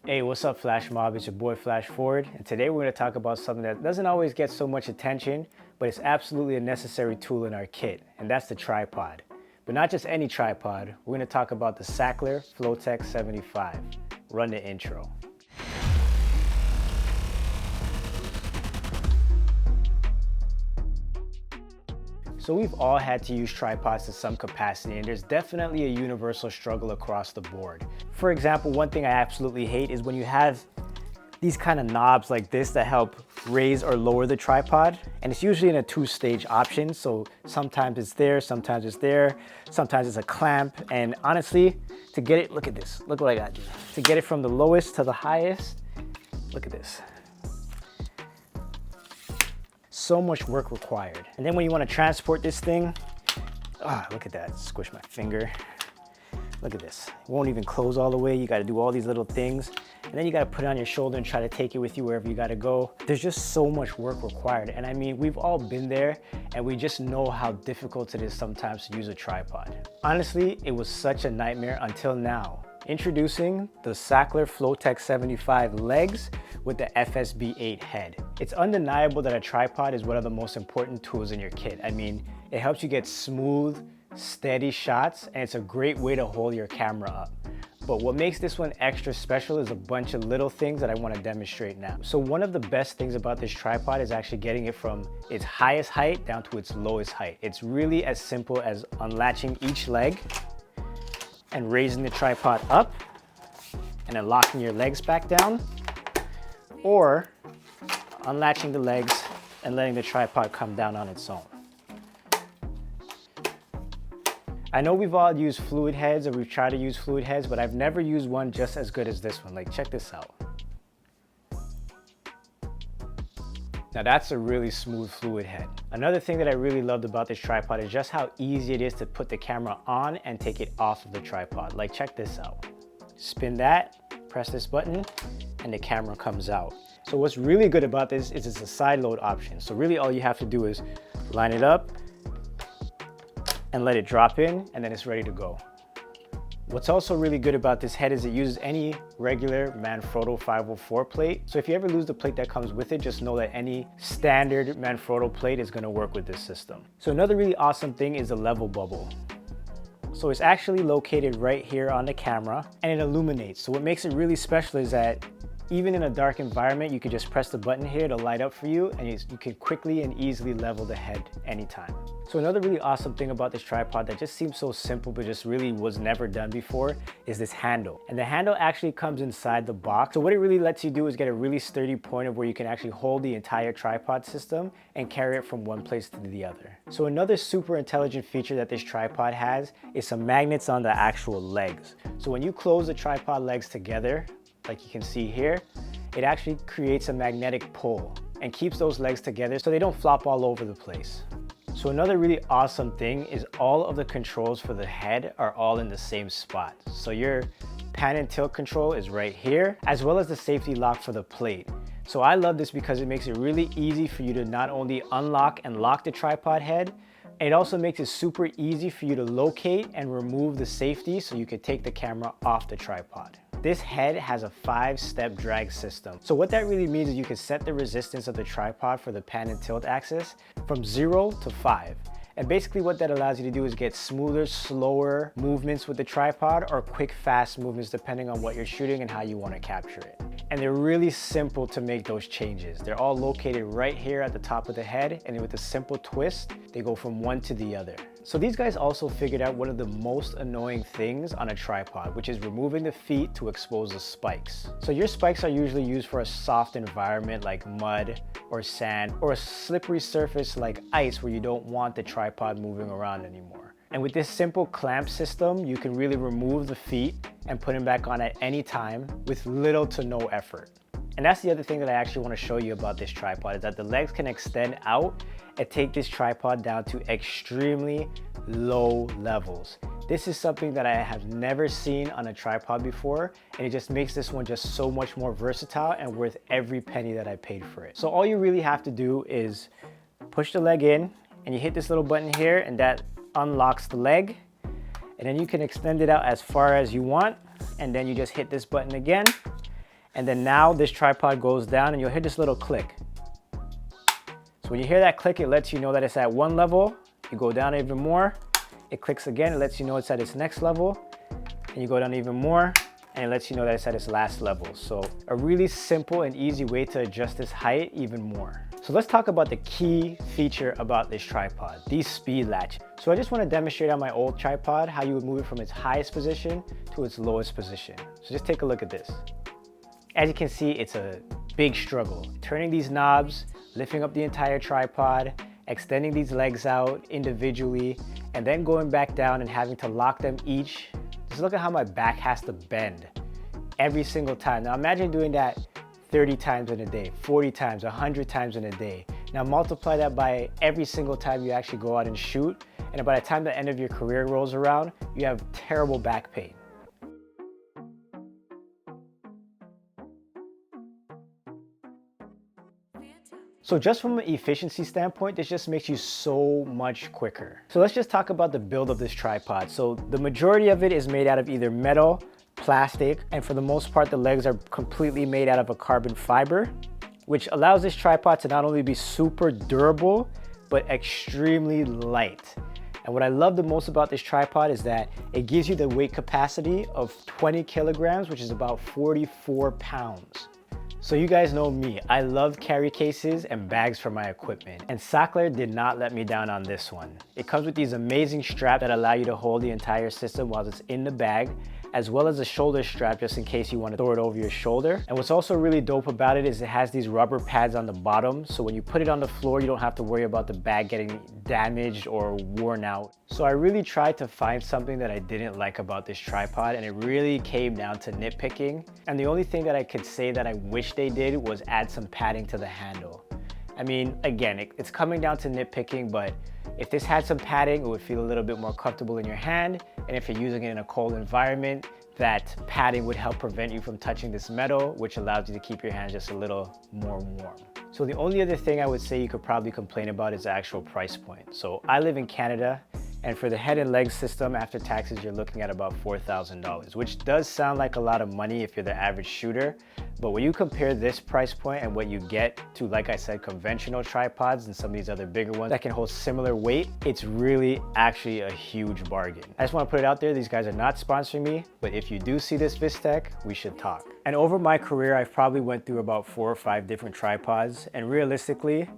Hey, what's up, Flash Mob? It's your boy Flash Forward, and today we're going to talk about something that doesn't always get so much attention, but it's absolutely a necessary tool in our kit, and that's the tripod. But not just any tripod, we're going to talk about the Sachtler Flowtech 75. Run the intro. So we've all had to use tripods to some capacity, and there's definitely a universal struggle across the board. For example, one thing I absolutely hate is when you have these kind of knobs like this that help raise or lower the tripod, and it's usually in a two-stage option. So sometimes it's there, sometimes it's there, sometimes it's a clamp, and honestly, to get it, look at this, look what I got. To get it from the lowest to the highest, look at this. So much work required. And then when you want to transport this thing, look at that, squish my finger. Look at this, it won't even close all the way. You got to do all these little things. And then you got to put it on your shoulder and try to take it with you wherever you got to go. There's just so much work required. And I mean, we've all been there, and we just know how difficult it is sometimes to use a tripod. Honestly, it was such a nightmare until now. Introducing the Sachtler Flowtech 75 legs with the FSB8 head. It's undeniable that a tripod is one of the most important tools in your kit. I mean, it helps you get smooth, steady shots, and it's a great way to hold your camera up. But what makes this one extra special is a bunch of little things that I want to demonstrate now. So one of the best things about this tripod is actually getting it from its highest height down to its lowest height. It's really as simple as unlatching each leg and raising the tripod up and then locking your legs back down, or unlatching the legs and letting the tripod come down on its own. I know we've all used fluid heads, or we've tried to use fluid heads, but I've never used one just as good as this one. Like, check this out. Now that's a really smooth fluid head. Another thing that I really loved about this tripod is just how easy it is to put the camera on and take it off of the tripod. Like, check this out. Spin that, press this button, and the camera comes out. So what's really good about this is it's a side load option. So really all you have to do is line it up and let it drop in, and then it's ready to go. What's also really good about this head is it uses any regular Manfrotto 504 plate. So if you ever lose the plate that comes with it, just know that any standard Manfrotto plate is gonna work with this system. So another really awesome thing is the level bubble. So it's actually located right here on the camera, and it illuminates. So what makes it really special is that even in a dark environment, you can just press the button here to light up for you, and you can quickly and easily level the head anytime. So another really awesome thing about this tripod that just seems so simple but just really was never done before is this handle. And the handle actually comes inside the box. So what it really lets you do is get a really sturdy pointer where you can actually hold the entire tripod system and carry it from one place to the other. So another super intelligent feature that this tripod has is some magnets on the actual legs. So when you close the tripod legs together, like you can see here, it actually creates a magnetic pull and keeps those legs together so they don't flop all over the place. So another really awesome thing is all of the controls for the head are all in the same spot. So your pan and tilt control is right here, as well as the safety lock for the plate. So I love this because it makes it really easy for you to not only unlock and lock the tripod head, it also makes it super easy for you to locate and remove the safety so you can take the camera off the tripod. This head has a 5-step drag system. So what that really means is you can set the resistance of the tripod for the pan and tilt axis from 0 to 5. And basically what that allows you to do is get smoother, slower movements with the tripod, or quick, fast movements depending on what you're shooting and how you want to capture it. And they're really simple to make those changes. They're all located right here at the top of the head, and with a simple twist, they go from one to the other. So these guys also figured out one of the most annoying things on a tripod, which is removing the feet to expose the spikes. So your spikes are usually used for a soft environment like mud or sand, or a slippery surface like ice where you don't want the tripod moving around anymore. And with this simple clamp system, you can really remove the feet and put them back on at any time with little to no effort. And that's the other thing that I actually want to show you about this tripod, is that the legs can extend out and take this tripod down to extremely low levels. This is something that I have never seen on a tripod before, and it just makes this one just so much more versatile and worth every penny that I paid for it. So all you really have to do is push the leg in, and you hit this little button here, and that unlocks the leg, and then you can extend it out as far as you want, and then you just hit this button again, And then now this tripod goes down and you'll hear this little click. So when you hear that click, it lets you know that it's at one level. You go down even more, it clicks again, it lets you know it's at its next level, and you go down even more, and it lets you know that it's at its last level. So a really simple and easy way to adjust this height even more. So let's talk about the key feature about this tripod, these speed latch. So I just want to demonstrate on my old tripod how you would move it from its highest position to its lowest position. So just take a look at this. As you can see, it's a big struggle. Turning these knobs, lifting up the entire tripod, extending these legs out individually, and then going back down and having to lock them each. Just look at how my back has to bend every single time. Now imagine doing that 30 times in a day, 40 times, 100 times in a day. Now multiply that by every single time you actually go out and shoot, and by the time the end of your career rolls around, you have terrible back pain. So just from an efficiency standpoint, this just makes you so much quicker. So let's just talk about the build of this tripod. So the majority of it is made out of either metal, plastic, and for the most part, the legs are completely made out of a carbon fiber, which allows this tripod to not only be super durable, but extremely light. And what I love the most about this tripod is that it gives you the weight capacity of 20 kilograms, which is about 44 pounds. So you guys know me, I love carry cases and bags for my equipment, and Sachtler did not let me down on this one. It comes with these amazing straps that allow you to hold the entire system while it's in the bag, as well as a shoulder strap just in case you want to throw it over your shoulder. And what's also really dope about it is it has these rubber pads on the bottom, so when you put it on the floor, you don't have to worry about the bag getting damaged or worn out. So I really tried to find something that I didn't like about this tripod, and it really came down to nitpicking. And the only thing that I could say that I wish they did was add some padding to the handle. I mean, again, it's coming down to nitpicking, but if this had some padding, it would feel a little bit more comfortable in your hand. And if you're using it in a cold environment, that padding would help prevent you from touching this metal, which allows you to keep your hands just a little more warm. So the only other thing I would say you could probably complain about is the actual price point. So I live in Canada, and for the head and leg system, after taxes, you're looking at about $4,000, which does sound like a lot of money if you're the average shooter. But when you compare this price point and what you get to, like I said, conventional tripods and some of these other bigger ones that can hold similar weight, it's really actually a huge bargain. I just want to put it out there, these guys are not sponsoring me, but if you do see this Vistech, we should talk. And over my career, I've probably went through about 4 or 5 different tripods, and realistically,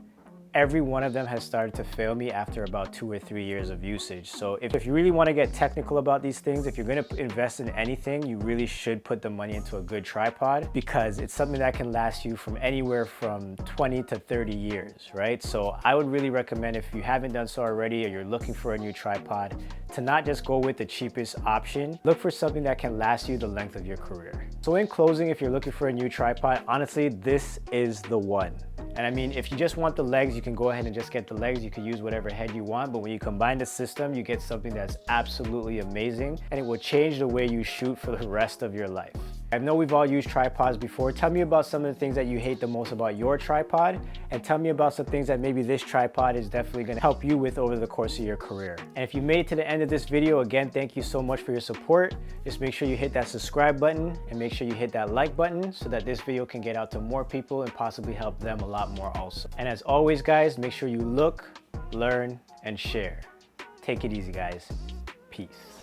every one of them has started to fail me after about 2 or 3 years of usage. So if you really want to get technical about these things, if you're going to invest in anything, you really should put the money into a good tripod, because it's something that can last you from anywhere from 20 to 30 years, right? So I would really recommend, if you haven't done so already or you're looking for a new tripod, to not just go with the cheapest option. Look for something that can last you the length of your career. So in closing, if you're looking for a new tripod, honestly, this is the one. And I mean, if you just want the legs, you can go ahead and just get the legs. You can use whatever head you want, but when you combine the system, you get something that's absolutely amazing, and it will change the way you shoot for the rest of your life. I know we've all used tripods before. Tell me about some of the things that you hate the most about your tripod, and tell me about some things that maybe this tripod is definitely going to help you with over the course of your career. And if you made it to the end of this video, again, thank you so much for your support. Just make sure you hit that subscribe button and make sure you hit that like button so that this video can get out to more people and possibly help them a lot more also. And as always, guys, make sure you look, learn, and share. Take it easy, guys. Peace.